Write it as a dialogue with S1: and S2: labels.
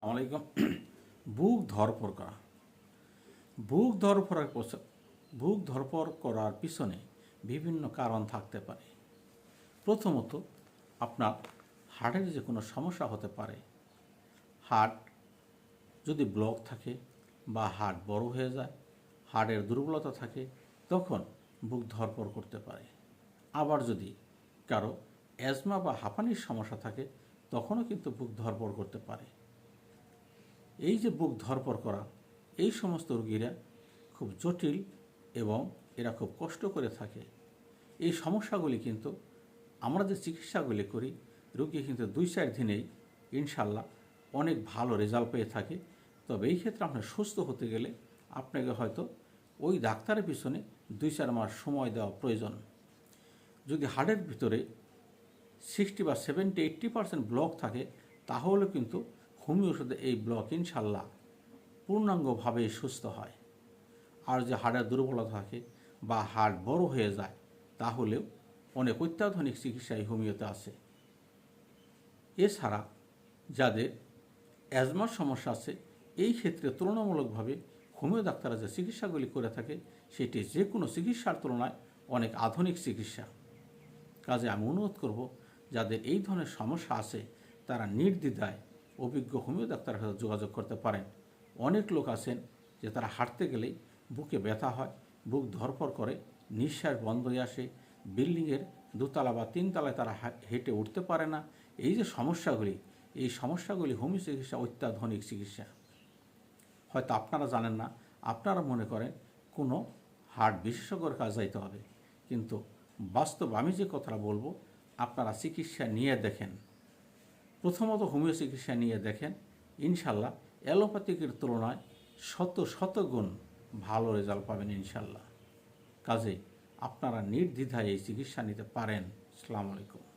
S1: আলাইকুম। বুক ধরপড় করা বুক ধরপড় বুক ধরপড় করার পিছনে বিভিন্ন কারণ থাকতে পারে। প্রথমত, আপনার হার্টের যে কোনো সমস্যা হতে পারে। হার্ট যদি ব্লক থাকে বা হার্ট বড় হয়ে যায়, হার্টের দুর্বলতা থাকে, তখন বুক ধরপড় করতে পারে। আবার যদি কারো অ্যাজমা বা হাঁপানির সমস্যা থাকে, তখনও কিন্তু বুক ধরপড় করতে পারে। এই যে বুক ধরপড় করা, এই সমস্ত রোগীরা খুব জটিল এবং এরা খুব কষ্ট করে থাকে। এই সমস্যাগুলি কিন্তু আমরা যে চিকিৎসাগুলি করি, রোগী কিন্তু 2-4 দিনেই ইনশাল্লাহ অনেক ভালো রেজাল্ট পেয়ে থাকে। তবে এই ক্ষেত্রে আপনার সুস্থ হতে গেলে আপনাকে হয়তো ওই ডাক্তারের পিছনে 2-4 মাস সময় দেওয়া প্রয়োজন। যদি হার্টের ভিতরে 60 বা 70-80% ব্লক থাকে, তাহলে কিন্তু হোমিও ওষুধে এই ব্লক ইনশাল্লাহ পূর্ণাঙ্গভাবে সুস্থ হয়। আর যে হাড়ের দুর্বলতা থাকে বা হাড় বড় হয়ে যায়, তাহলেও অনেক অত্যাধুনিক চিকিৎসায় হোমিওতে আছে। এছাড়া যাদের অ্যাজমার সমস্যা আছে, এই ক্ষেত্রে তুলনামূলকভাবে হোমিও ডাক্তাররা যে চিকিৎসাগুলি করে থাকে, সেটি যে কোনো চিকিৎসার তুলনায় অনেক আধুনিক চিকিৎসা। কাজে আমি অনুরোধ করব, যাদের এই ধরনের সমস্যা আছে তারা নির্দ্বিধায় অভিজ্ঞ হোমিও ডাক্তারের সাথে যোগাযোগ করতে পারেন। অনেক লোক আছেন যে তারা হাঁটতে গেলেই বুকে ব্যথা হয়, বুক ধরপড় করে, নিঃশ্বাস বন্ধ হয়ে আসে, বিল্ডিংয়ের 2তলা বা 3তলায় তারা হেঁটে উঠতে পারে না। এই যে সমস্যাগুলি, এই সমস্যাগুলি হোমিও চিকিৎসা অত্যাধুনিক চিকিৎসা। হয়তো আপনারা জানেন না, আপনারা মনে করেন কোনো হার্ট বিশেষজ্ঞর কাছে যাইতে হবে, কিন্তু বাস্তব আমি যে কথাটা বলবো, আপনারা চিকিৎসা নিয়ে দেখেন। প্রথমত হোমিও চিকিৎসা নিয়ে দেখেন, ইনশাল্লাহ অ্যালোপ্যাথিকের তুলনায় শত গুণ ভালো রেজাল্ট পাবেন ইনশাল্লাহ। কাজে আপনারা নির্দ্বিধায় এই চিকিৎসা নিতে পারেন। আসসালামু আলাইকুম।